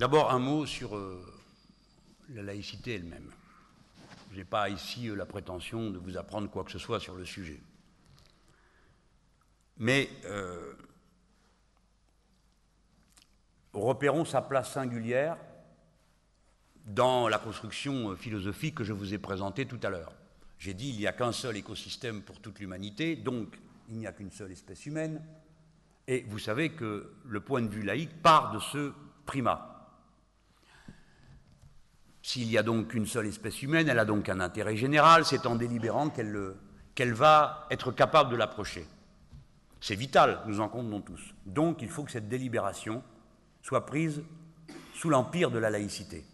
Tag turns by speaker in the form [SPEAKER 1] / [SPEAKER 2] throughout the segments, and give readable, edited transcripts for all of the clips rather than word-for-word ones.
[SPEAKER 1] D'abord, un mot sur la laïcité elle-même. Je n'ai pas ici la prétention de vous apprendre quoi que ce soit sur le sujet. Mais repérons sa place singulière dans la construction philosophique que je vous ai présentée tout à l'heure. J'ai dit qu'il n'y a qu'un seul écosystème pour toute l'humanité, donc il n'y a qu'une seule espèce humaine, et vous savez que le point de vue laïque part de ce primat. S'il y a donc une seule espèce humaine, elle a donc un intérêt général, c'est en délibérant qu'elle va être capable de l'approcher. C'est vital, nous en convenons tous. Donc il faut que cette délibération soit prise sous l'empire de la laïcité,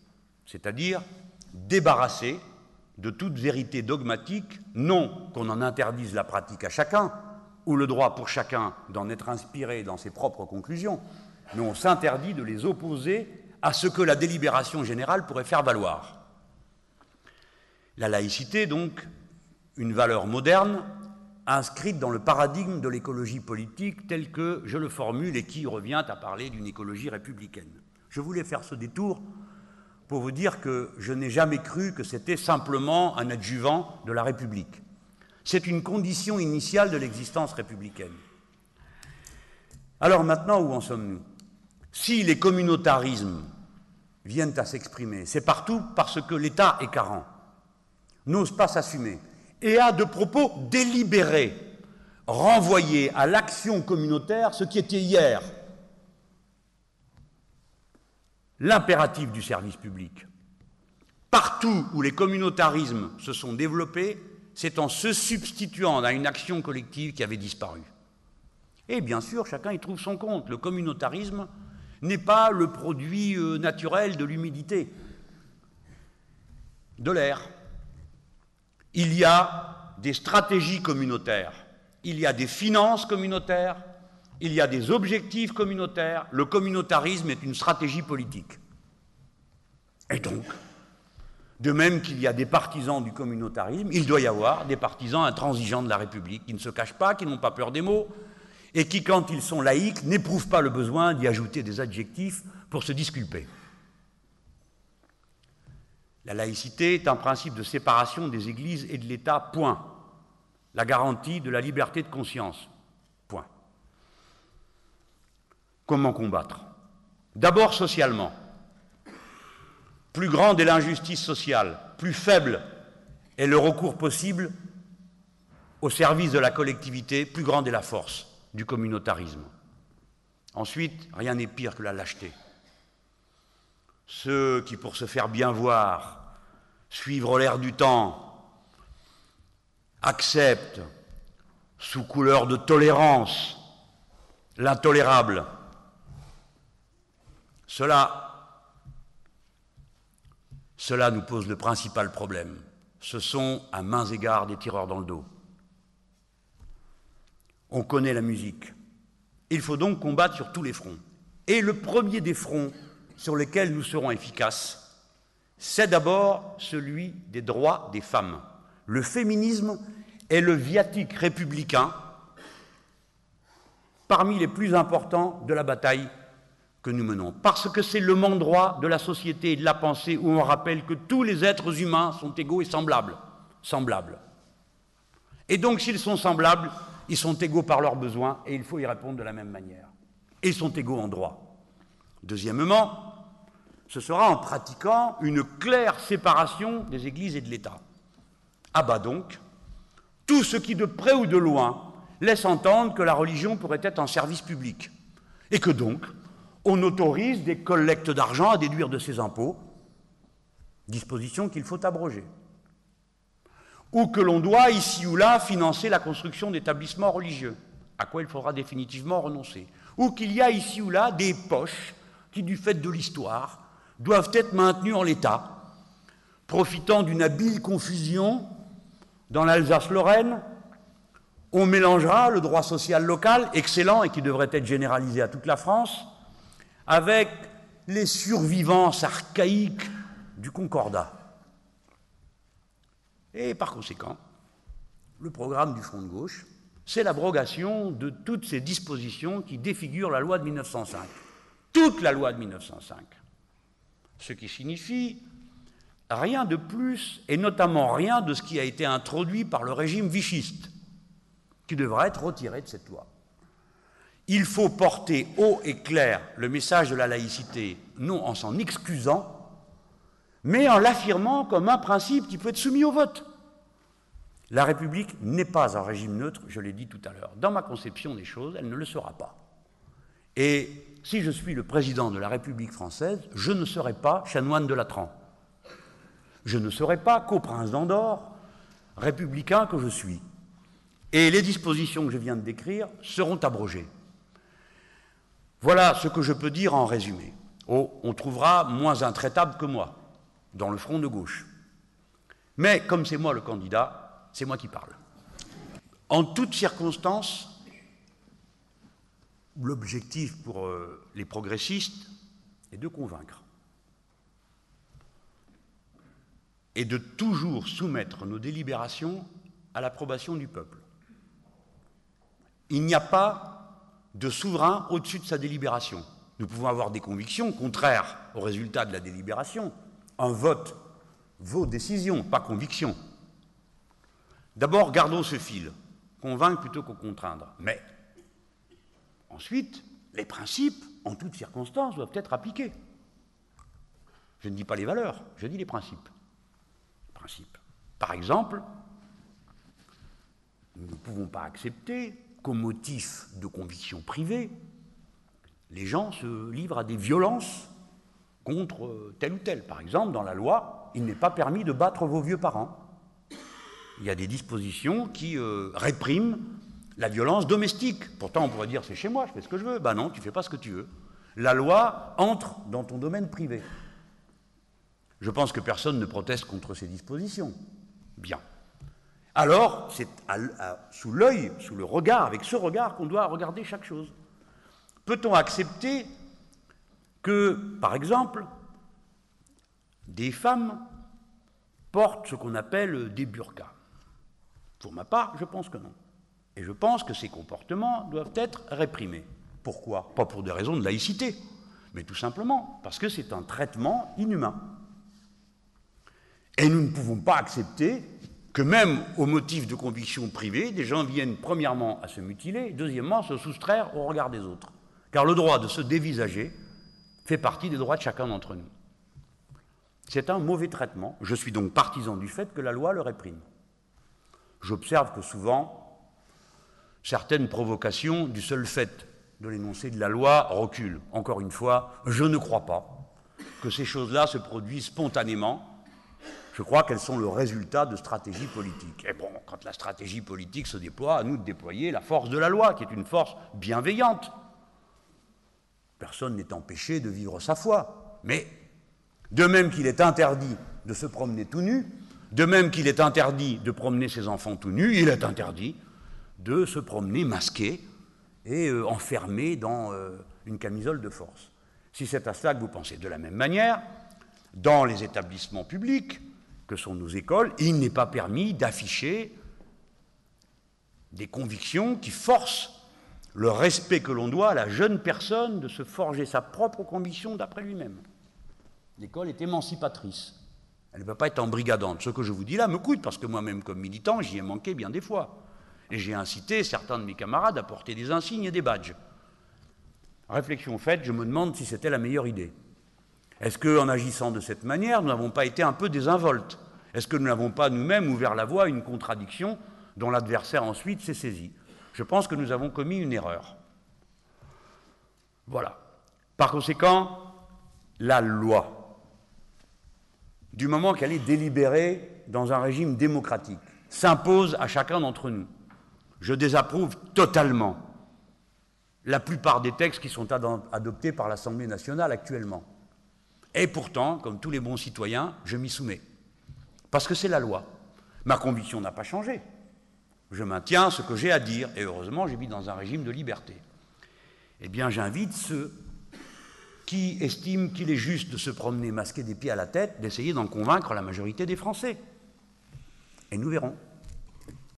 [SPEAKER 1] c'est-à-dire débarrassée de toute vérité dogmatique, non qu'on en interdise la pratique à chacun, ou le droit pour chacun d'en être inspiré dans ses propres conclusions, mais on s'interdit de les opposer à ce que la délibération générale pourrait faire valoir. La laïcité, donc, une valeur moderne, inscrite dans le paradigme de l'écologie politique tel que je le formule et qui revient à parler d'une écologie républicaine. Je voulais faire ce détour pour vous dire que je n'ai jamais cru que c'était simplement un adjuvant de la République. C'est une condition initiale de l'existence républicaine. Alors maintenant, où en sommes-nous ? Si les communautarismes viennent à s'exprimer, c'est partout parce que l'État est carent, n'ose pas s'assumer, et a de propos délibérés renvoyé à l'action communautaire ce qui était hier l'impératif du service public. Partout où les communautarismes se sont développés, c'est en se substituant à une action collective qui avait disparu. Et bien sûr, chacun y trouve son compte. Le communautarisme n'est pas le produit naturel de l'humidité, de l'air. Il y a des stratégies communautaires, il y a des finances communautaires, il y a des objectifs communautaires. Le communautarisme est une stratégie politique. Et donc, de même qu'il y a des partisans du communautarisme, il doit y avoir des partisans intransigeants de la République qui ne se cachent pas, qui n'ont pas peur des mots, et qui, quand ils sont laïcs, n'éprouvent pas le besoin d'y ajouter des adjectifs pour se disculper. La laïcité est un principe de séparation des églises et de l'État, point. La garantie de la liberté de conscience, point. Comment combattre ? D'abord socialement. Plus grande est l'injustice sociale, plus faible est le recours possible au service de la collectivité, plus grande est la force du communautarisme. Ensuite, rien n'est pire que la lâcheté. Ceux qui, pour se faire bien voir, suivre l'air du temps, acceptent, sous couleur de tolérance, l'intolérable, cela nous pose le principal problème. Ce sont, à mains égards, des tireurs dans le dos. On connaît la musique. Il faut donc combattre sur tous les fronts. Et le premier des fronts sur lesquels nous serons efficaces, c'est d'abord celui des droits des femmes. Le féminisme est le viatique républicain parmi les plus importants de la bataille que nous menons. Parce que c'est le mandroit de la société et de la pensée où on rappelle que tous les êtres humains sont égaux et semblables. Et donc, s'ils sont semblables, ils sont égaux par leurs besoins et il faut y répondre de la même manière. Et ils sont égaux en droit. Deuxièmement, ce sera en pratiquant une claire séparation des églises et de l'État. Ah bah donc, tout ce qui de près ou de loin laisse entendre que la religion pourrait être un service public et que donc on autorise des collectes d'argent à déduire de ses impôts, disposition qu'il faut abroger. Ou que l'on doit, ici ou là, financer la construction d'établissements religieux, à quoi il faudra définitivement renoncer. Ou qu'il y a ici ou là des poches qui, du fait de l'histoire, doivent être maintenues en l'état, profitant d'une habile confusion dans l'Alsace-Lorraine. On mélangera le droit social local, excellent et qui devrait être généralisé à toute la France, avec les survivances archaïques du Concordat. Et par conséquent, le programme du Front de gauche, c'est l'abrogation de toutes ces dispositions qui défigurent la loi de 1905. Toute la loi de 1905. Ce qui signifie rien de plus, et notamment rien de ce qui a été introduit par le régime vichiste, qui devra être retiré de cette loi. Il faut porter haut et clair le message de la laïcité, non en s'en excusant, mais en l'affirmant comme un principe qui peut être soumis au vote. La République n'est pas un régime neutre, je l'ai dit tout à l'heure. Dans ma conception des choses, elle ne le sera pas. Et si je suis le président de la République française, je ne serai pas chanoine de Latran. Je ne serai pas co-prince d'Andorre, républicain que je suis. Et les dispositions que je viens de décrire seront abrogées. Voilà ce que je peux dire en résumé. Oh, on trouvera moins intraitable que moi, dans le front de gauche. Mais comme c'est moi le candidat, c'est moi qui parle. En toutes circonstances, l'objectif pour les progressistes est de convaincre. Et de toujours soumettre nos délibérations à l'approbation du peuple. Il n'y a pas de souverain au-dessus de sa délibération. Nous pouvons avoir des convictions contraires au résultat de la délibération. Un vote vaut décision, pas conviction. D'abord, gardons ce fil, convaincre plutôt que contraindre. Mais ensuite, les principes, en toutes circonstances, doivent être appliqués. Je ne dis pas les valeurs, je dis les principes. Par exemple, nous ne pouvons pas accepter qu'au motif de convictions privées, les gens se livrent à des violences contre tel ou tel. Par exemple, dans la loi, il n'est pas permis de battre vos vieux parents. Il y a des dispositions qui répriment la violence domestique. Pourtant, on pourrait dire, c'est chez moi, je fais ce que je veux. Ben non, tu ne fais pas ce que tu veux. La loi entre dans ton domaine privé. Je pense que personne ne proteste contre ces dispositions. Bien. Alors, c'est sous l'œil, sous le regard, avec ce regard qu'on doit regarder chaque chose. Peut-on accepter que, par exemple, des femmes portent ce qu'on appelle des burqas? Pour ma part, je pense que non. Et je pense que ces comportements doivent être réprimés. Pourquoi? Pas pour des raisons de laïcité, mais tout simplement parce que c'est un traitement inhumain. Et nous ne pouvons pas accepter que même au motif de conviction privée, des gens viennent premièrement à se mutiler, et deuxièmement à se soustraire au regard des autres. Car le droit de se dévisager fait partie des droits de chacun d'entre nous. C'est un mauvais traitement. Je suis donc partisan du fait que la loi le réprime. J'observe que souvent, certaines provocations du seul fait de l'énoncé de la loi reculent. Encore une fois, je ne crois pas que ces choses-là se produisent spontanément. Je crois qu'elles sont le résultat de stratégies politiques. Et bon, quand la stratégie politique se déploie, à nous de déployer la force de la loi, qui est une force bienveillante. Personne n'est empêché de vivre sa foi. Mais, de même qu'il est interdit de se promener tout nu, de même qu'il est interdit de promener ses enfants tout nus, il est interdit de se promener masqué et enfermé dans une camisole de force. Si c'est à cela que vous pensez. De la même manière, dans les établissements publics, que sont nos écoles, il n'est pas permis d'afficher des convictions qui forcent le respect que l'on doit à la jeune personne de se forger sa propre conviction d'après lui-même. L'école est émancipatrice. Elle ne peut pas être embrigadante. Ce que je vous dis là me coûte, parce que moi-même, comme militant, j'y ai manqué bien des fois. Et j'ai incité certains de mes camarades à porter des insignes et des badges. Réflexion faite, je me demande si c'était la meilleure idée. Est-ce qu'en agissant de cette manière, nous n'avons pas été un peu désinvoltes? Est-ce que nous n'avons pas nous-mêmes ouvert la voie à une contradiction dont l'adversaire ensuite s'est saisi? Je pense que nous avons commis une erreur. Voilà. Par conséquent, la loi, du moment qu'elle est délibérée dans un régime démocratique, s'impose à chacun d'entre nous. Je désapprouve totalement la plupart des textes qui sont adoptés par l'Assemblée nationale actuellement. Et pourtant, comme tous les bons citoyens, je m'y soumets. Parce que c'est la loi. Ma conviction n'a pas changé. Je maintiens ce que j'ai à dire, et heureusement, je vis dans un régime de liberté. Eh bien, j'invite ceux qui estiment qu'il est juste de se promener masqué des pieds à la tête, d'essayer d'en convaincre la majorité des Français. Et nous verrons.